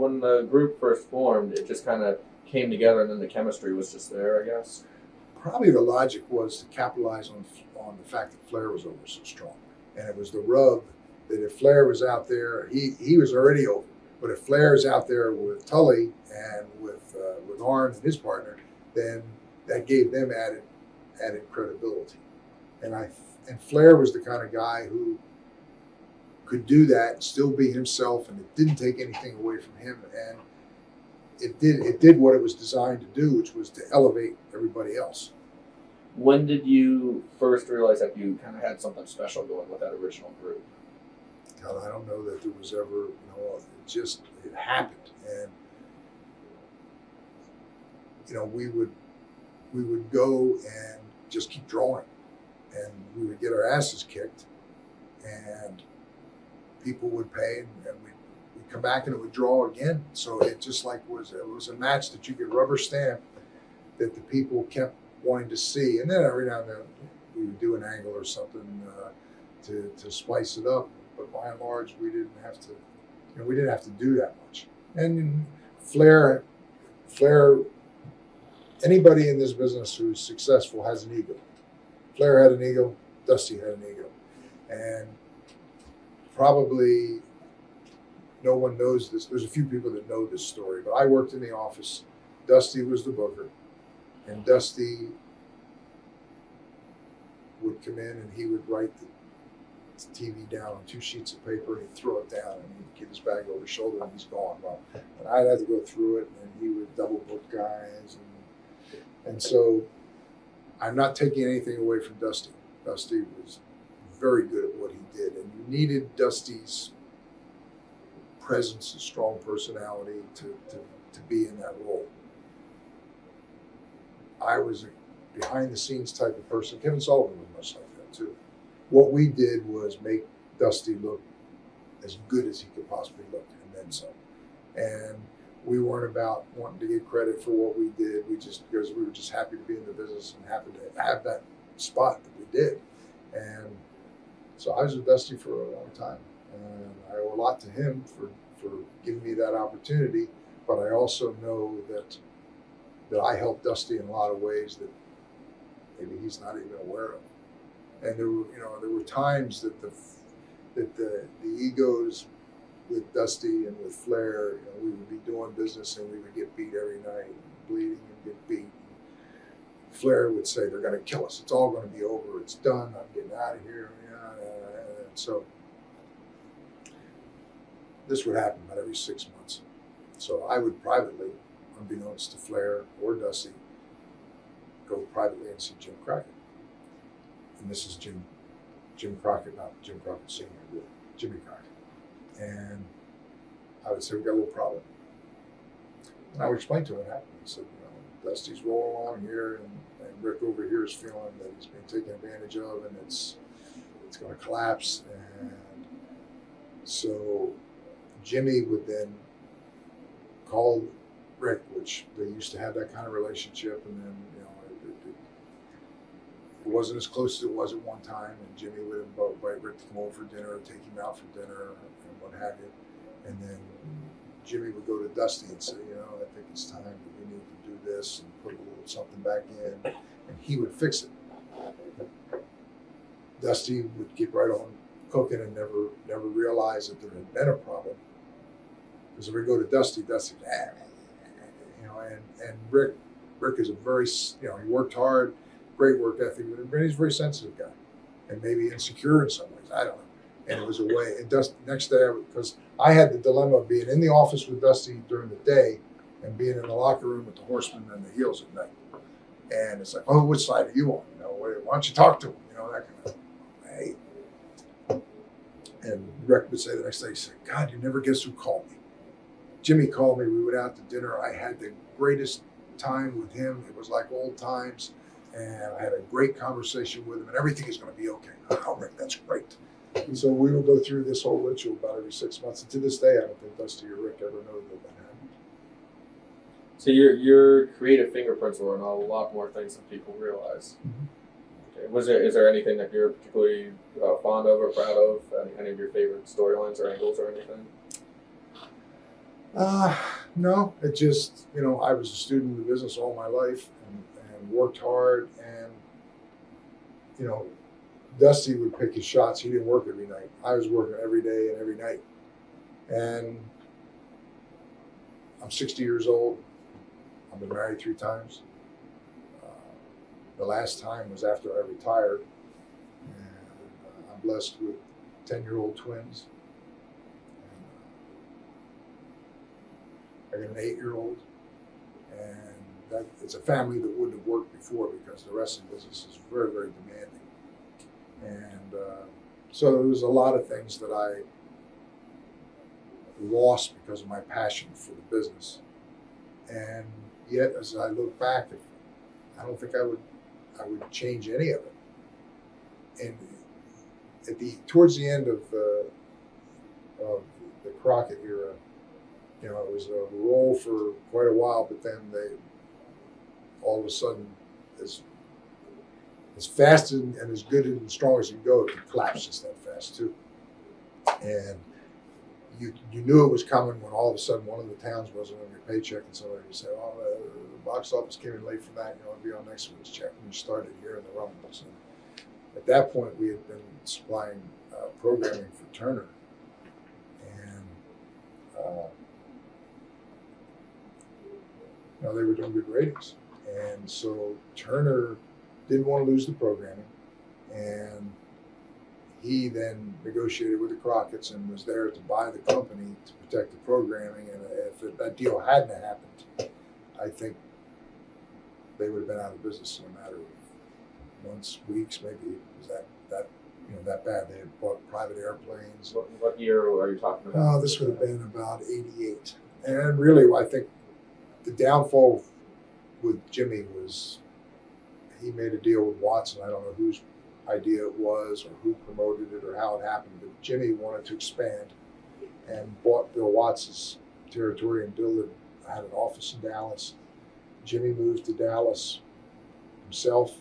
when the group first formed, it just kind of came together, and then the chemistry was just there, I guess. Probably the logic was to capitalize on the fact that Flair was over so strong, and it was the rub that if Flair was out there, he was already over. But if Flair is out there with Tully and with Arn and his partner, then that gave them added credibility. And Flair was the kind of guy who could do that, still be himself, and it didn't take anything away from him. And it did what it was designed to do, which was to elevate everybody else. When did you first realize that you kind of had something special going with that original group? God, I don't know that there was ever, it happened. And, we would go and just keep drawing, and we would get our asses kicked, and people would pay, and we'd come back and it would draw again. So it just it was a match that you could rubber stamp that the people kept wanting to see. And then every now and then we would do an angle or something to spice it up. But by and large, we didn't have to do that much. And Flair, anybody in this business who's successful has an ego. Flair had an ego, Dusty had an ego. And probably no one knows this. There's a few people that know this story, but I worked in the office. Dusty was the booker, and Dusty would come in and he would write the TV down on 2 sheets of paper, and he'd throw it down, and he'd get his bag over his shoulder, and he's gone. Well, and I'd have to go through it, and he would double book guys, and so I'm not taking anything away from Dusty. Dusty was very good at what he did, and you needed Dusty's presence and strong personality to be in that role. I was a behind the scenes type of person. Kevin Sullivan was much like that too. What we did was make Dusty look as good as he could possibly look, and then some. And we weren't about wanting to get credit for what we did. Because we were just happy to be in the business and happy to have that spot that we did. And so I was with Dusty for a long time, and I owe a lot to him for giving me that opportunity. But I also know that I helped Dusty in a lot of ways that maybe he's not even aware of. And there were times that the egos with Dusty and with Flair, we would be doing business and we would get beat every night, bleeding and get beat. Flair would say, "They're going to kill us. It's all going to be over. It's done. I'm getting out of here." And so this would happen about every 6 months. So I would privately, unbeknownst to Flair or Dusty, go privately and see Jim Crockett. And this is Jim Crockett, not Jim Crockett Sr., but Jimmy Crockett. And I would say, "We got a little problem." And I would explain to him what happened. I said, Dusty's rolling along here, and Rick over here is feeling that he's being taken advantage of, and it's going to collapse. And so Jimmy would then call Rick, which they used to have that kind of relationship, and then it wasn't as close as it was at one time, and Jimmy would invite Rick to come over for dinner, or take him out for dinner, and what have you. And then Jimmy would go to Dusty and say, "I think it's time that we need to do this and put a little something back in," and he would fix it. Dusty would get right on cooking and never realize that there had been a problem. Because if we go to Dusty, Dusty's, and Rick is a very, he worked hard, great work ethic, but he's a very sensitive guy, and maybe insecure in some ways. I don't know. And it was a way. And next day, because I had the dilemma of being in the office with Dusty during the day and being in the locker room with the Horsemen and the Heels at night. And it's like, "Oh, which side are you on? Why don't you talk to him?" That kind of. Hey. And Rick would say the next day, he said, "God, you never guess who called me." Jimmy called me. We went out to dinner. I had the greatest time with him. It was like old times. And I had a great conversation with him, and everything is going to be okay. "Oh, Rick, that's great." And so we will go through this whole ritual about every 6 months. And to this day, I don't think Dusty or Rick ever know that happened. So your creative fingerprints were on a lot more things than people realize. Mm-hmm. Okay. Is there anything that you're particularly fond of or proud of? Any of your favorite storylines or angles or anything? No, it just, I was a student of the business all my life and worked hard. And, you know, Dusty would pick his shots. He didn't work every night. I was working every day and every night. And I'm 60 years old. I've been married 3 times. The last time was after I retired. And I'm blessed with 10-year-old twins. I got an 8-year-old, and it's a family that wouldn't have worked before because the wrestling business is very, very demanding. And so there was a lot of things that I lost because of my passion for the business. And yet, as I look back, I don't think I would change any of it. And towards the end of the Crockett era, it was a role for quite a while, but then they all of a sudden, as fast and as good and strong as you can go, it could collapse just that fast too. And you knew it was coming when all of a sudden one of the towns wasn't on your paycheck, and somebody would say, "Oh, the box office came in late for that. It'll be on next week's check." And you started hearing the rumbles. And at that point, we had been supplying programming for Turner, and they were doing good ratings. And so Turner didn't want to lose the programming, and he then negotiated with the Crockett's and was there to buy the company to protect the programming. And if that deal hadn't happened, I think they would have been out of business in a matter of months, weeks, maybe. It was that bad. They had bought private airplanes. What year are you talking about? This would have been about '88. And really, I think the downfall with Jimmy was he made a deal with Watson. I don't know whose idea it was or who promoted it or how it happened, but Jimmy wanted to expand and bought Bill Watts's territory, and Bill had an office in Dallas. Jimmy moved to Dallas himself.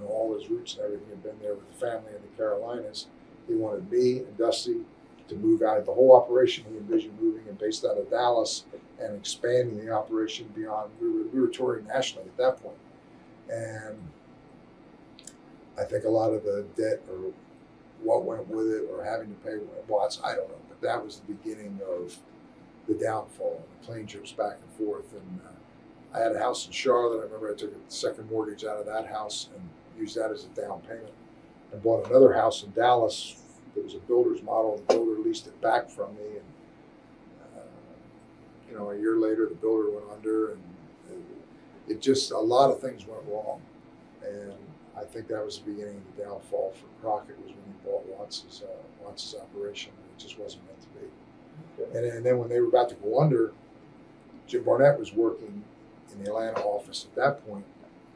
All his roots and everything had been there with the family in the Carolinas. He wanted me and Dusty to move out of the whole operation. He envisioned moving and based out of Dallas and expanding the operation beyond. We were touring nationally at that point. And I think a lot of the debt or what went with it or having to pay Watts, I don't know. But that was the beginning of the downfall, the plane trips back and forth. And I had a house in Charlotte. I remember I took a second mortgage out of that house and used that as a down payment. I bought another house in Dallas. It was a builder's model. The builder leased it back from me. And, a year later, the builder went under. And it just, a lot of things went wrong. And I think that was the beginning of the downfall for Crockett, was when he bought Watts's operation. It just wasn't meant to be. Okay. And then when they were about to go under, Jim Barnett was working in the Atlanta office at that point.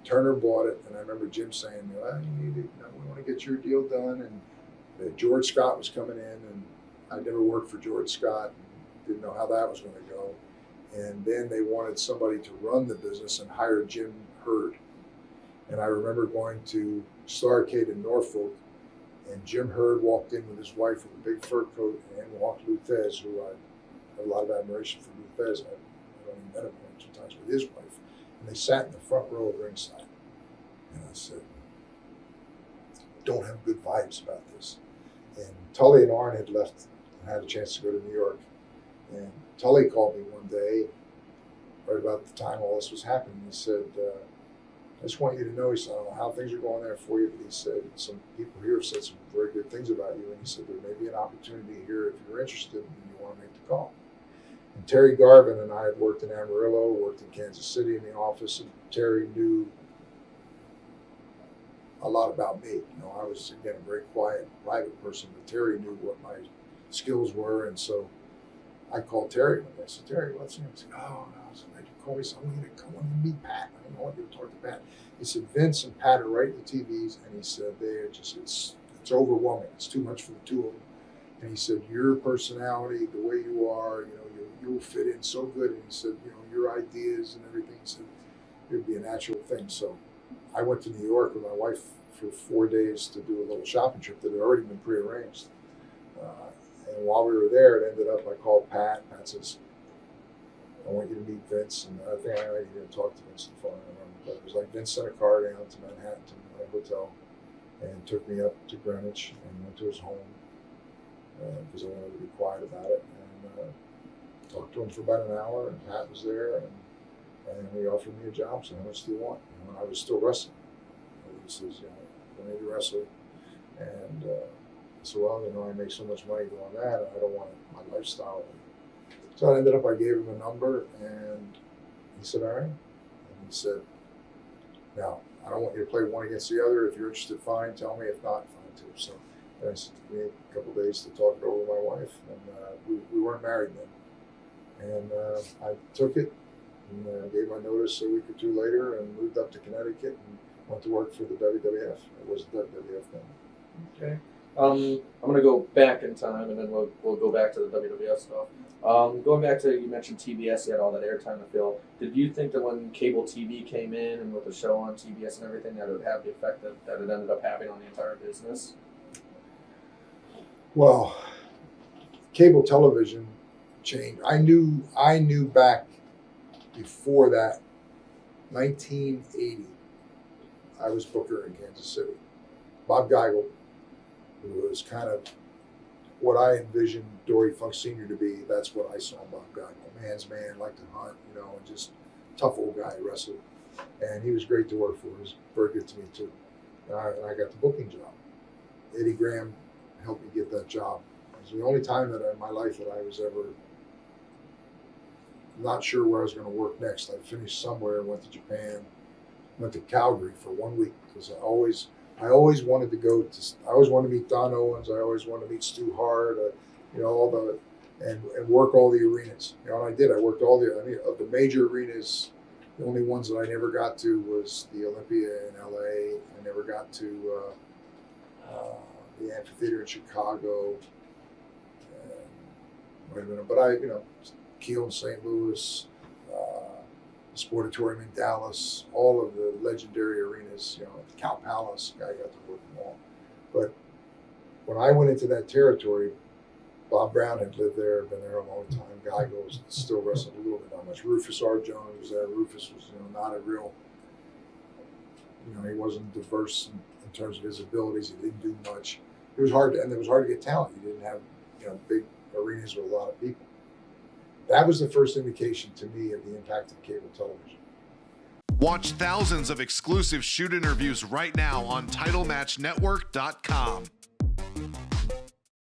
Turner bought it, and I remember Jim saying, "Well, we want to get your deal done." And George Scott was coming in, and I never worked for George Scott, and didn't know how that was going to go. And then they wanted somebody to run the business and hired Jim Hurd. And I remember going to Starrcade in Norfolk, and Jim Hurd walked in with his wife with a big fur coat, and walked Luthez, who I have a lot of admiration for Luthez. I only met him one or 2 times with his wife. And they sat in the front row of ringside. And I said, "Don't have good vibes about this." And Tully and Arn had left and had a chance to go to New York. And Tully called me one day, right about the time all this was happening. He said, "I just want you to know," he said, "I don't know how things are going there for you, but he said, some people here have said some very good things about you. And he said, there may be an opportunity here if you're interested and you want to make the call." And Terry Garvin and I had worked in Amarillo, worked in Kansas City in the office, and Terry knew a lot about me. I was, again, a very quiet, private person, but Terry knew what my skills were. And so I called Terry one day. I said, "Terry, what's your name?" He said, "Oh, no." I said, "You call me, so I want you to meet Pat. I want you to talk to Pat." He said, "Vince and Pat are right in the TVs." And he said, it's overwhelming. It's too much for the two of them. And he said, "Your personality, the way you are, you'll fit in so good." And he said, "Your ideas and everything," he said, "it would be a natural thing." So I went to New York with my wife for 4 days to do a little shopping trip that had already been prearranged. And while we were there, it ended up, I called Pat. Pat says, I want you to meet Vince. And I think I didn't talk to Vince on the phone, I remember. But it was like Vince sent a car down to Manhattan to my hotel and took me up to Greenwich and went to his home because I wanted to be quiet about it. And talked to him for about an hour, and Pat was there, and he offered me a job. So how much do you want? And I was still wrestling. He says, I need to wrestle. And I said, well, I make so much money doing that, and I don't want my lifestyle. So I gave him a number, and he said, all right. And he said, now, I don't want you to play one against the other. If you're interested, fine. Tell me. If not, fine too. So I said, we had a couple of days to talk it over with my wife, and we weren't married then. And I took it and gave my notice a week or two later and moved up to Connecticut and went to work for the WWF. It was the WWF then. Okay. I'm going to go back in time, and then we'll go back to the WWF stuff. Going back to, you mentioned TBS, you had all that airtime to fill. Did you think that when cable TV came in and with the show on TBS and everything, that it would have the effect that it ended up having on the entire business? Well, cable television changed. I knew back before that, 1980, I was booker in Kansas City. Bob Geigel, who was kind of what I envisioned Dory Funk Sr. to be, that's what I saw in Bob Geigel. Man's man, liked to hunt, and just tough old guy, wrestled. And he was great to work for. He was very good to me too. And I got the booking job. Eddie Graham helped me get that job. It was the only time that in my life that I was ever not sure where I was going to work next. I finished somewhere, went to Japan, went to Calgary for 1 week because I always wanted to go to. I always wanted to meet Don Owens. I always wanted to meet Stu Hart. All the and work all the arenas. And I did. I worked all the. Of the major arenas, the only ones that I never got to was the Olympia in LA. I never got to the amphitheater in Chicago. But Kiel in St. Louis, the Sportatorium in Dallas, all of the legendary arenas, the Cow Palace, I got to work them all. But when I went into that territory, Bob Brown had lived there, been there a long time. Geigel was still wrestling a little bit, not much. Rufus R. Jones was there. Rufus was, not a real, he wasn't diverse in terms of his abilities. He didn't do much. It was hard to get talent. You didn't have, big arenas with a lot of people. That was the first indication to me of the impact of cable television. Watch thousands of exclusive shoot interviews right now on TitleMatchNetwork.com.